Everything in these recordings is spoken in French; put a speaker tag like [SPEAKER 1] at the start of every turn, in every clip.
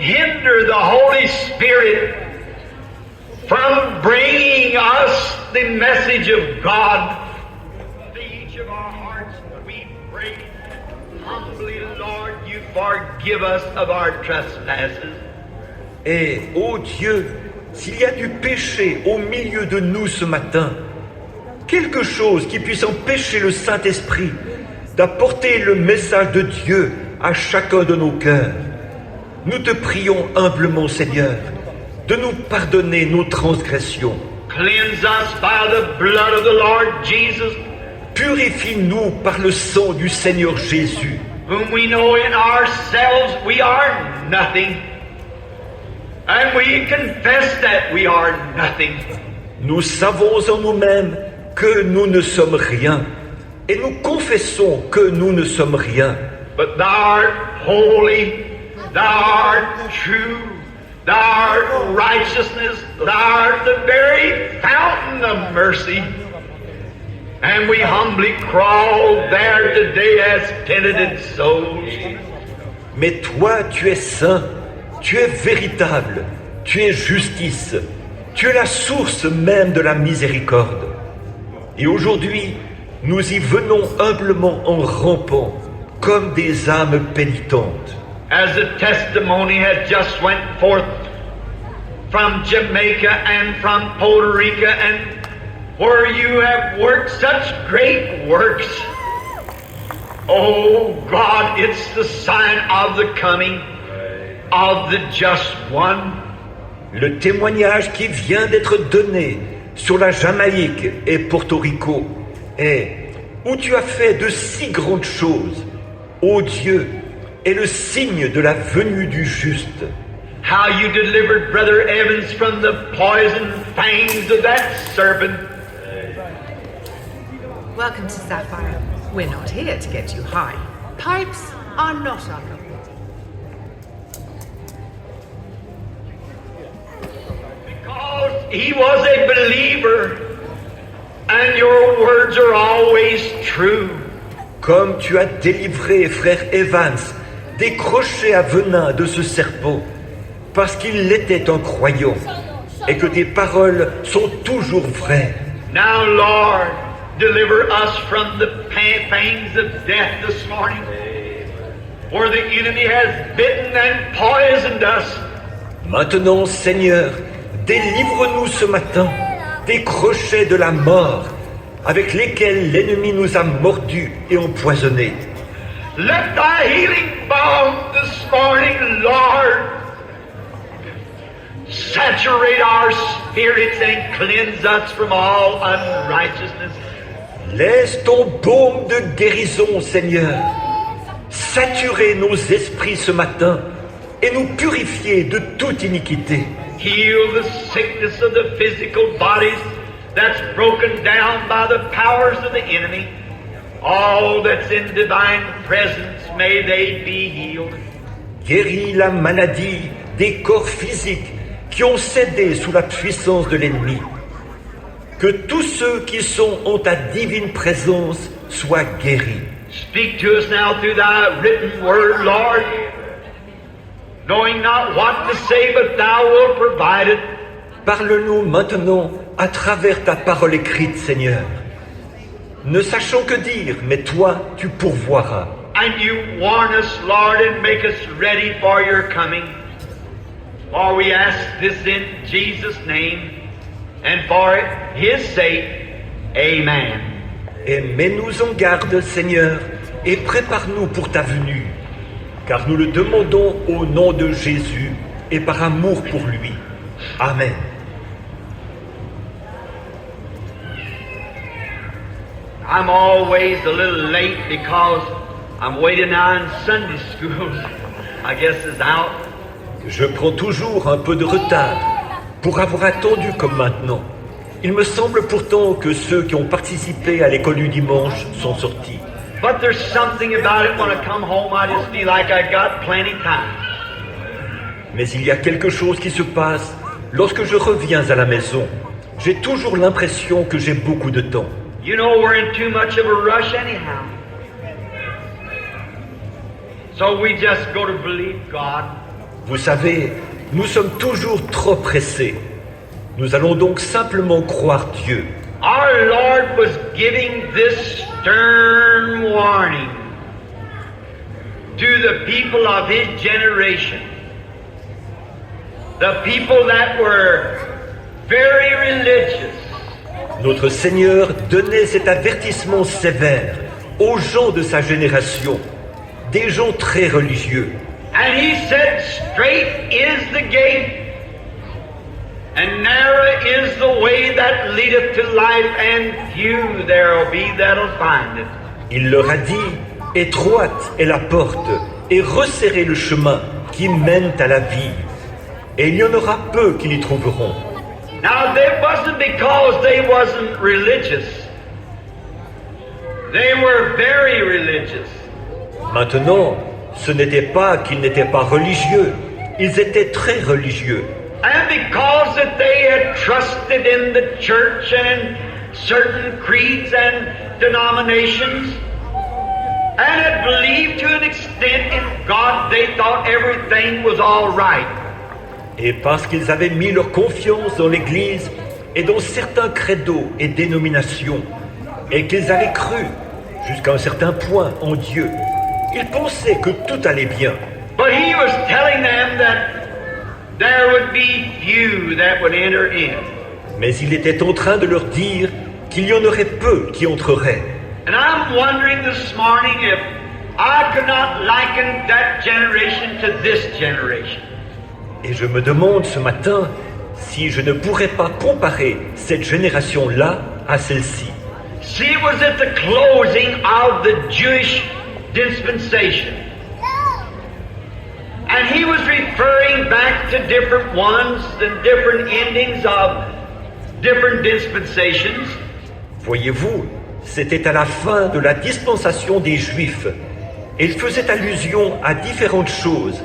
[SPEAKER 1] hinder the Holy Spirit from bringing us the message of God to each of our hearts, we pray humbly, Lord, you forgive us of our trespasses.
[SPEAKER 2] Et, ô Dieu, s'il y a du péché au milieu de nous ce matin, quelque chose qui puisse empêcher le Saint-Esprit d'apporter le message de Dieu à chacun de nos cœurs, nous te prions humblement, Seigneur, de nous pardonner nos transgressions.
[SPEAKER 1] Cleanse us by the blood of the Lord Jesus,
[SPEAKER 2] Purifie-nous par le sang du Seigneur Jésus,
[SPEAKER 1] whom we know in ourselves we are nothing. And we confess that we are nothing.
[SPEAKER 2] Nous savons en nous-mêmes que nous ne sommes rien, et nous confessons que nous ne sommes rien.
[SPEAKER 1] But thou art holy, thou art true, thou art righteousness, thou art the very fountain of mercy. And we humbly crawl there today as penitent souls.
[SPEAKER 2] Mais toi, tu es saint, tu es véritable, tu es justice, tu es la source même de la miséricorde. Et aujourd'hui, nous y venons humblement en rampant, comme des âmes pénitentes.
[SPEAKER 1] As the testimony had just went forth from Jamaica and from Puerto Rico, and where you have worked such great works. Oh God, it's the sign of the coming of the just one.
[SPEAKER 2] Le témoignage qui vient d'être donné sur la Jamaïque et Porto Rico est où tu as fait de si grandes choses, ô Dieu, est le signe de la venue du juste.
[SPEAKER 1] How you delivered Brother Evans from the poison fangs of that serpent.
[SPEAKER 3] Welcome to Sapphire. We're not here to get you high. Pipes are not our problem.
[SPEAKER 1] Because he was a believer, and your words are always true.
[SPEAKER 2] Comme tu as délivré frère Evans des crochets à venin de ce serpent, parce qu'il était un croyant, et que tes paroles sont toujours vraies.
[SPEAKER 1] Now, Lord, deliver us from the pangs of death this morning, where the enemy has bitten and poisoned us.
[SPEAKER 2] Maintenant, Seigneur, délivre-nous ce matin des crochets de la mort avec lesquels l'ennemi nous a mordus et empoisonnés.
[SPEAKER 1] Let thy healing balm this morning, Lord, saturate our spirits and cleanse us from all unrighteousness.
[SPEAKER 2] Laisse ton baume de guérison, Seigneur, saturer nos esprits ce matin et nous purifier de toute iniquité.
[SPEAKER 1] Heal the sickness of the physical bodies that's broken down by the powers of the enemy. All that's in divine presence, may they be healed.
[SPEAKER 2] Guéris la maladie des corps physiques qui ont cédé sous la puissance de l'ennemi. Que tous ceux qui sont en ta divine présence soient guéris.
[SPEAKER 1] Speak to us now through thy written word, Lord, knowing not what to say, but thou wilt provide it.
[SPEAKER 2] Parle-nous maintenant à travers ta parole écrite, Seigneur. Ne sachant que dire, mais toi, tu pourvoiras.
[SPEAKER 1] And you warn us, Lord, and make us ready for your coming. For we ask this in Jesus' name, and for his sake, amen.
[SPEAKER 2] Et mets-nous en garde, Seigneur, et prépare-nous pour ta venue, car nous le demandons au nom de Jésus et par amour pour lui. Amen.
[SPEAKER 1] I'm always a little late because I'm waiting now in Sunday school. I guess it's out.
[SPEAKER 2] Je prends toujours un peu de retard pour avoir attendu comme maintenant. Il me semble pourtant que ceux qui ont participé à l'école du dimanche sont sortis.
[SPEAKER 1] But there's something about it when I come home, I just feel like I got plenty time.
[SPEAKER 2] Mais il y a quelque chose qui se passe lorsque je reviens à la maison. J'ai toujours l'impression que j'ai beaucoup de temps.
[SPEAKER 1] You know we're in too much of a rush anyhow. So we just go to believe God.
[SPEAKER 2] Vous savez, nous sommes toujours trop pressés. Nous allons donc simplement croire Dieu.
[SPEAKER 1] Our Lord was giving this stern warning to the people of His generation. The people that were very religious.
[SPEAKER 2] Notre Seigneur donnait cet avertissement sévère aux gens de sa génération, des gens très religieux.
[SPEAKER 1] And He said, straight is the gate, and narrow is the way that leadeth to life, and few there'll be that'll find it.
[SPEAKER 2] Il leur a dit, étroite est la porte, et resserrez le chemin qui mène à la vie, et il y en aura peu qui l'y trouveront.
[SPEAKER 1] Now, it wasn't because they wasn't religious. They were very religious.
[SPEAKER 2] Maintenant, ce n'était pas qu'ils n'étaient pas religieux, ils étaient très religieux.
[SPEAKER 1] And because that they had trusted in the church and in certain creeds and denominations, and had believed to an extent in God, they thought everything was all right.
[SPEAKER 2] Et parce qu'ils avaient mis leur confiance dans l'Église et dans certains credos et dénominations, et qu'ils avaient cru, jusqu'à un certain point, en Dieu, ils pensaient que tout allait bien.
[SPEAKER 1] But He was telling them that there would be few that would enter in.
[SPEAKER 2] Mais il était en train de leur dire qu'il y en aurait peu qui entreraient.
[SPEAKER 1] And I'm wondering this morning if I could not liken that generation to this generation.
[SPEAKER 2] Et je me demande ce matin si je ne pourrais pas comparer cette génération-là à celle-ci.
[SPEAKER 1] See, it was at the closing of the Jewish dispensation. And He was referring back to different ones and different endings of different dispensations.
[SPEAKER 2] Voyez-vous, c'était à la fin de la dispensation des Juifs. Et il faisait allusion à différentes choses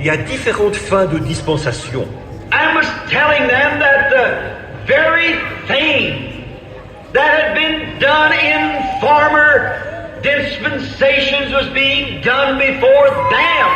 [SPEAKER 2] et à différentes fins de dispensation.
[SPEAKER 1] And was telling them that the very thing that had been done in former dispensations was being done before them.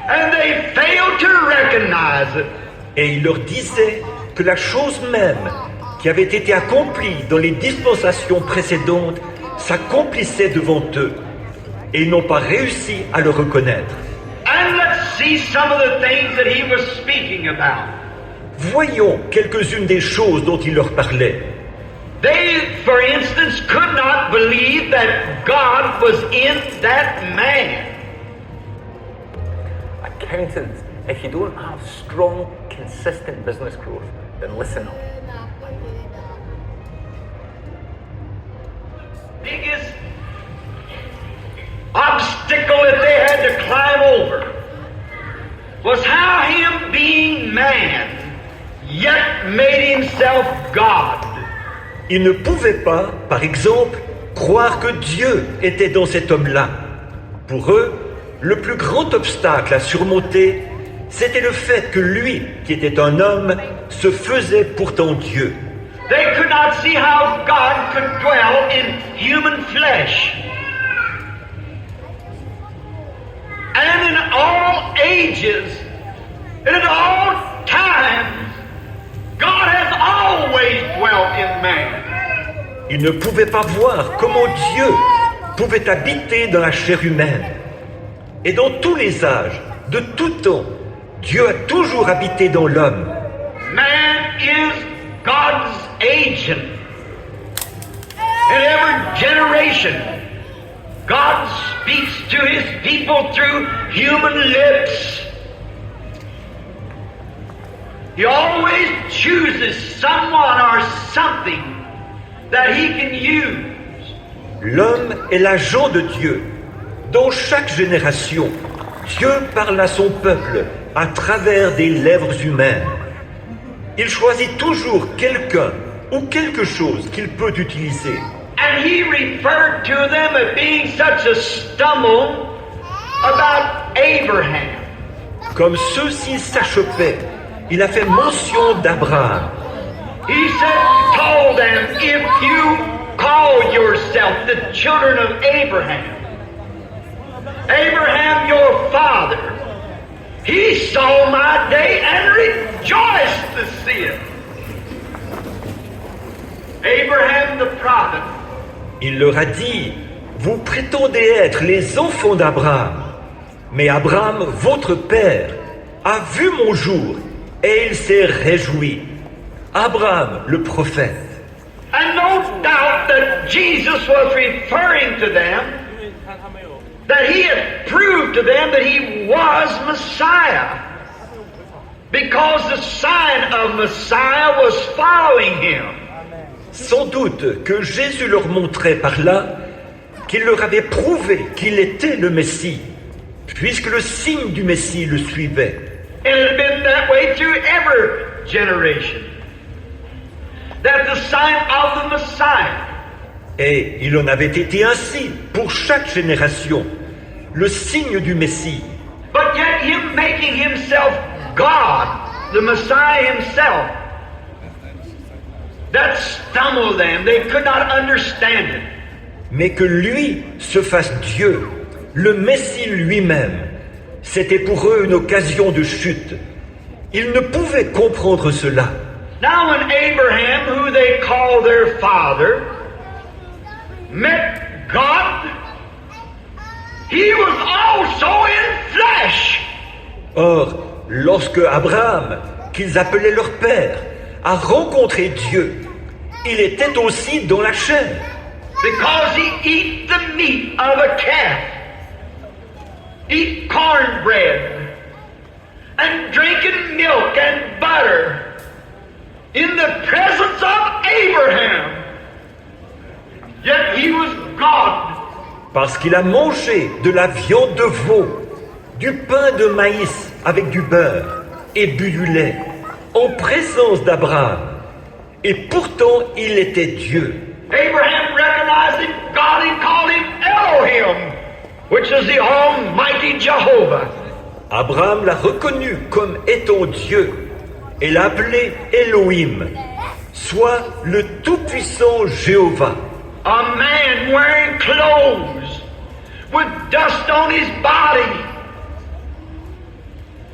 [SPEAKER 1] And they failed to recognize it.
[SPEAKER 2] Et il leur disait que la chose même qui avait été accomplie dans les dispensations précédentes s'accomplissait devant eux. Et ils n'ont pas réussi à le reconnaître.
[SPEAKER 1] And let's see some of the things that He was speaking about.
[SPEAKER 2] Voyons quelques-unes des choses dont il leur parlait.
[SPEAKER 1] They, for instance, could not believe that God was in that man.
[SPEAKER 4] Accountants, if you don't have strong, consistent business growth, then listen up.
[SPEAKER 1] Biggest obstacle that they had to climb over was how Him being man yet made Himself God.
[SPEAKER 2] Ils ne pouvaient pas, par exemple, croire que Dieu était dans cet homme-là. Pour eux, le plus grand obstacle à surmonter, c'était le fait que lui, qui était un homme, se faisait pourtant Dieu.
[SPEAKER 1] They could not see how God could dwell in human flesh. And in all ages, and at all times, God has always dwelt in man.
[SPEAKER 2] Ils ne pouvaient pas voir comment Dieu pouvait habiter dans la chair humaine. Et dans tous les âges, de tout temps, Dieu a toujours habité dans l'homme.
[SPEAKER 1] Man is God's agent. In every generation, God speaks to His people through human lips. He always chooses someone or something that He can use.
[SPEAKER 2] L'homme est l'agent de Dieu. Dans chaque génération, Dieu parle à son peuple à travers des lèvres humaines. Il choisit toujours quelqu'un ou quelque chose qu'il peut utiliser.
[SPEAKER 1] And He referred to them as being such a stumble about Abraham.
[SPEAKER 2] Comme ceux-ci s'achoppaient, il a fait mention d'Abraham.
[SPEAKER 1] He said, told them, if you call yourself the children of Abraham, Abraham your father, on my day and rejoice to see it. Abraham the prophet,
[SPEAKER 2] Il leur a dit, vous prétendez être les enfants d'Abraham, mais Abraham, votre père, a vu mon jour et il s'est réjoui. Abraham, le prophète.
[SPEAKER 1] and no doubt that Jesus was referring to them, that he had proved to them that he was Messiah, because the sign of Messiah was following him.
[SPEAKER 2] Sans doute que Jésus leur montrait par là qu'il leur avait prouvé qu'il était le Messie, puisque le signe du Messie le suivait.
[SPEAKER 1] And it had been that way through every generation, that the sign of the Messiah
[SPEAKER 2] Et il en avait été ainsi pour chaque génération, le signe du Messie.
[SPEAKER 1] But yet him making himself God, the Messiah himself, that stumbled them. They could not understand it.
[SPEAKER 2] Mais que lui se fasse Dieu, le Messie lui-même, c'était pour eux une occasion de chute. Ils ne pouvaient comprendre cela.
[SPEAKER 1] Now when Abraham, who they call their father, met God, he was also in flesh.
[SPEAKER 2] Or, lorsque Abraham, qu'ils appelaient leur père, a rencontré Dieu, il était aussi dans la chair.
[SPEAKER 1] Because he eat the meat of a calf, eat cornbread, and drinking milk and butter in the presence of Abraham. Yet he was God.
[SPEAKER 2] Parce qu'il a mangé de la viande de veau, du pain de maïs avec du beurre et bu du lait, en présence d'Abraham. Et pourtant, il était Dieu.
[SPEAKER 1] Abraham recognized God and called him Elohim, which is the Almighty Jehovah.
[SPEAKER 2] Abraham l'a reconnu comme étant Dieu et l'a appelé Elohim, soit le Tout-Puissant Jéhovah.
[SPEAKER 1] A man wearing clothes with dust on his body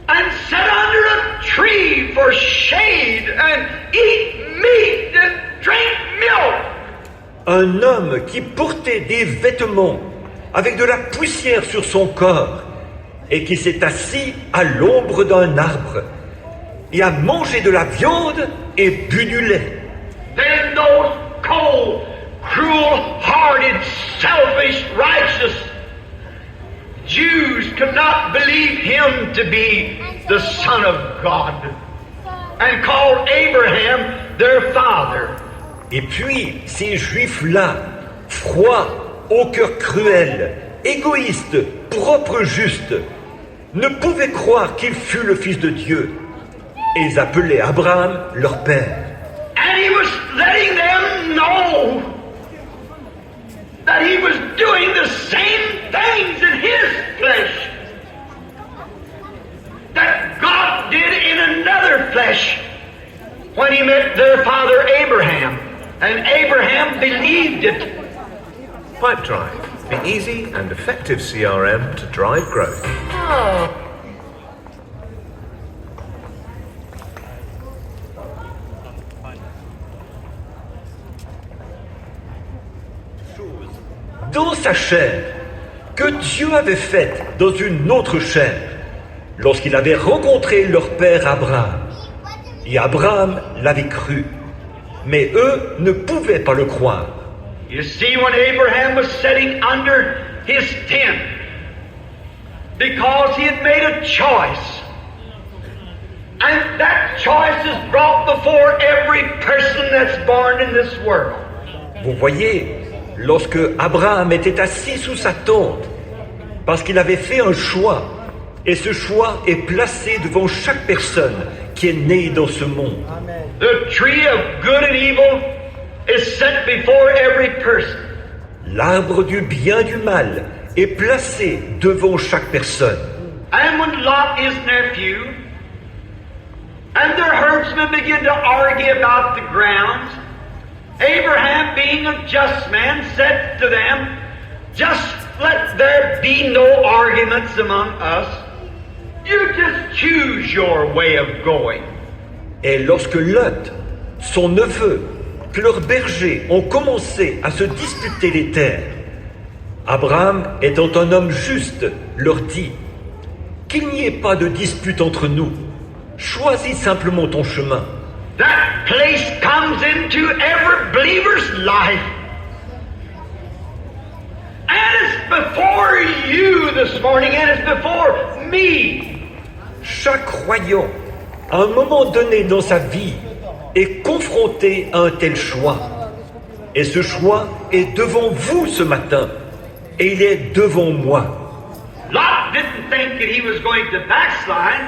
[SPEAKER 1] and sit under a tree for shade and eat meat and drink milk.
[SPEAKER 2] Un homme qui portait des vêtements avec de la poussière sur son corps et qui s'est assis à l'ombre d'un arbre et a mangé de la viande et bu du lait.
[SPEAKER 1] Then those cold, cruel-hearted, selfish, righteous Jews could not believe him to be the Son of God and called Abraham their father.
[SPEAKER 2] Et puis, ces Juifs-là, froids, au cœur cruel, égoïstes, propres, justes, ne pouvaient croire qu'il fût le Fils de Dieu. Et ils appelaient Abraham leur père.
[SPEAKER 1] And he was letting them know that he was doing the same things in his flesh that God did in another flesh when he met their father Abraham. And Abraham believed it.
[SPEAKER 5] Pipe Drive, the easy and effective CRM to drive growth.
[SPEAKER 3] Oh,
[SPEAKER 2] Dans sa chair, que Dieu avait faite dans une autre chair, lorsqu'il avait rencontré leur père Abraham. Et Abraham l'avait cru, mais eux ne pouvaient pas le croire.
[SPEAKER 1] You see, when Abraham was sitting under his tent, because he had made a choice, and that choice is brought before every person that's born in this world.
[SPEAKER 2] Vous voyez, lorsque Abraham était assis sous sa tente, parce qu'il avait fait un choix, et ce choix est placé devant chaque personne qui est née dans ce monde.
[SPEAKER 1] The tree of good and evil is set before every person.
[SPEAKER 2] L'arbre du bien et du mal est placé devant chaque personne.
[SPEAKER 1] And when Lot, his nephew, and their herdsmen began to argue about the grounds, Abraham, being a just man, said to them, "Just let there be no arguments among us. You just choose your way of going.
[SPEAKER 2] Et lorsque Lot, son neveu, que leurs bergers ont commencé à se disputer les terres, Abraham, étant un homme juste, leur dit « Qu'il n'y ait pas de dispute entre nous, choisis simplement ton chemin. »
[SPEAKER 1] That place comes into every believer's life. And it's before you this morning, and it's before me.
[SPEAKER 2] Chaque croyant, à un moment donné dans sa vie, est confronté à un tel choix. Et ce choix est devant vous ce matin, et il est devant moi.
[SPEAKER 1] Lot didn't think that he was going to backslide,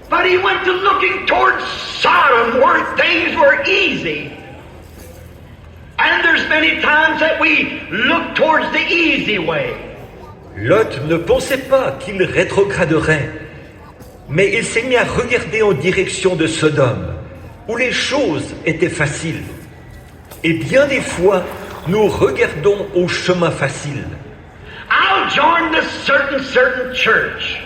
[SPEAKER 1] but he went to looking towards Sodom where things were easy. And there's many times that we look towards the easy way.
[SPEAKER 2] Lot ne pensait pas qu'il rétrograderait, mais il s'est mis à regarder en direction de Sodome, où les choses étaient faciles. Et bien des fois, nous regardons au chemin facile.
[SPEAKER 1] I'll join this certain church.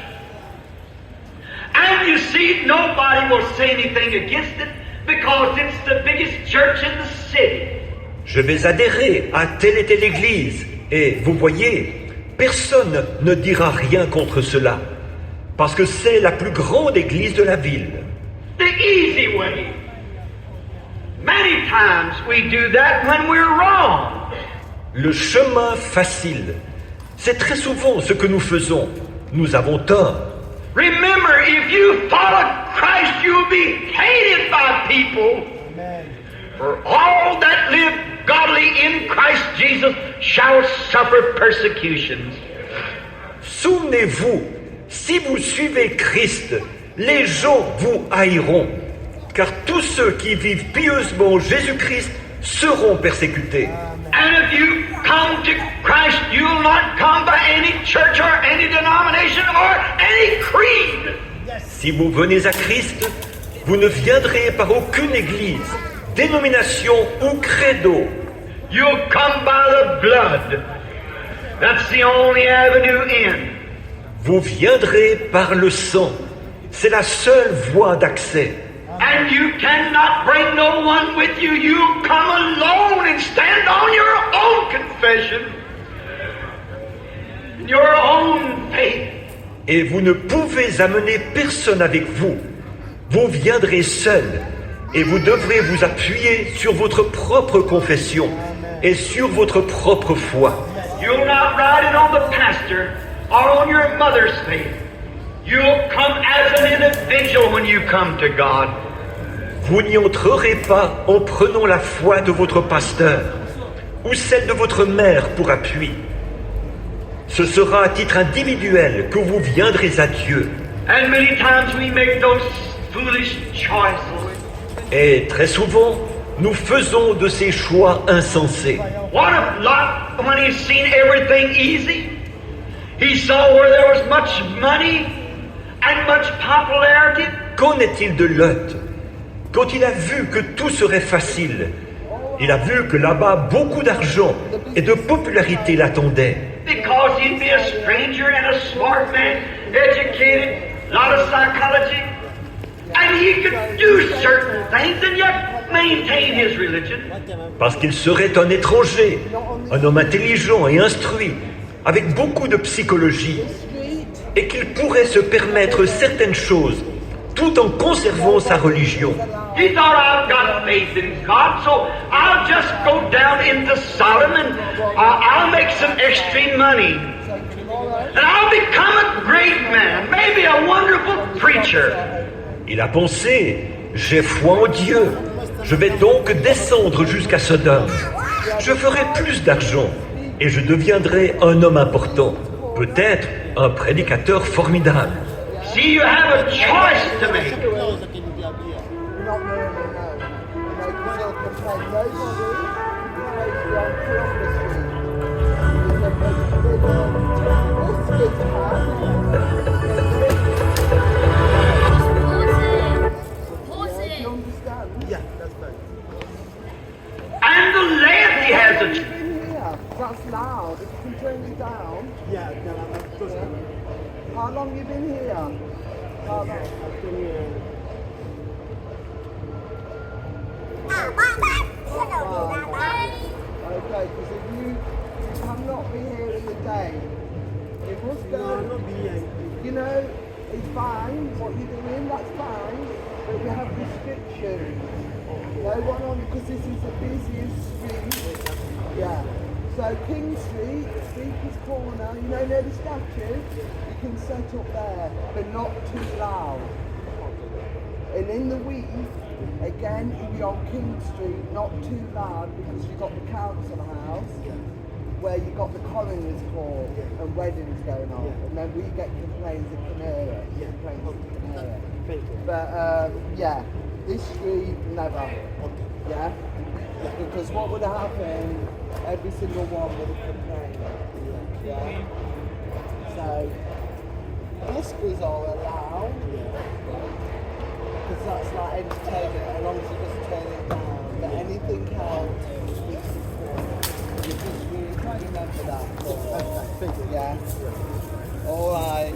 [SPEAKER 1] And you see, nobody will say anything against it because it's the biggest church in the city.
[SPEAKER 2] Je vais adhérer à telle et telle église. Et vous voyez, personne ne dira rien contre cela, parce que c'est la plus grande église de la ville.
[SPEAKER 1] The easy way. Many times we do that when we're wrong.
[SPEAKER 2] Le chemin facile. C'est très souvent ce que nous faisons. Nous avons tort.
[SPEAKER 1] Remember, if you follow Christ, you'll be hated by people. For all that live godly in Christ Jesus shall suffer persecutions.
[SPEAKER 2] Souvenez-vous, si vous suivez Christ, les gens vous haïront, car tous ceux qui vivent pieusement Jésus-Christ seront persécutés.
[SPEAKER 1] And if you come to Christ, you'll not come by any church or any denomination or any creed.
[SPEAKER 2] Si vous venez à Christ, vous ne viendrez par aucune église, dénomination ou credo.
[SPEAKER 1] You'll come by the blood. That's the only avenue in.
[SPEAKER 2] Vous viendrez par le sang. C'est la seule voie d'accès.
[SPEAKER 1] And you cannot bring no one with you. You come alone and stand on your own confession, your own faith.
[SPEAKER 2] Et vous ne pouvez amener personne avec vous. Vous viendrez seul et vous devrez vous appuyer sur votre propre confession et sur votre propre foi.
[SPEAKER 1] You'll not ride it on the pastor or on your mother's faith. You'll come as an individual when you come to God.
[SPEAKER 2] Vous n'y entrerez pas en prenant la foi de votre pasteur ou celle de votre mère pour appui. Ce sera à titre individuel que vous viendrez à Dieu.
[SPEAKER 1] And many times we make those foolish choices.
[SPEAKER 2] Et très souvent, nous faisons de ces choix insensés.
[SPEAKER 1] What if Lot, when he's seen everything easy, he saw where there was much money and much popularity?
[SPEAKER 2] Qu'en est-il de Lot? Quand il a vu que tout serait facile, il a vu que là-bas beaucoup d'argent et de popularité l'attendaient.
[SPEAKER 1] Because he'd be a stranger and a smart man, educated, lot of psychology, and he could do certain things and yet maintain his religion.
[SPEAKER 2] Parce qu'il serait un étranger, un homme intelligent et instruit, avec beaucoup de psychologie, et qu'il pourrait se permettre certaines choses, tout en conservant sa religion.
[SPEAKER 1] He thought, I've got faith in God, so I'll just go down into Sodom and I'll make some extra money. And I'll become a great man, maybe a wonderful preacher.
[SPEAKER 2] Il a pensé, j'ai foi en Dieu, je vais donc descendre jusqu'à Sodome. Je ferai plus d'argent et je deviendrai un homme important, peut-être un prédicateur formidable.
[SPEAKER 1] See, you have a choice to make. And the laity has a choice.
[SPEAKER 6] That's loud. If you can turn it down. Yeah, no, that's good. How long you you been here? How long? I've been here. Okay, because if you have not been here in the day, it must go. You know, it's fine, what you're doing, that's fine, but we have restrictions. No one on, because this is the busiest street. Yeah. So King Street, Speaker's Corner, you know near the statue, you can set up there, but not too loud. And in the week, again, if you're on King Street, not too loud, because you've got the council house, where you've got the coroner's court and weddings going on, and then we get complaints of Canary. But yeah, this street, never. Yeah? Because what would happen, every single one would have complained. Yeah? So, whispers are allowed, because that's like entertainment, as long as you just turn it down. But anything else, you just really try to remember that. Yeah? Alright.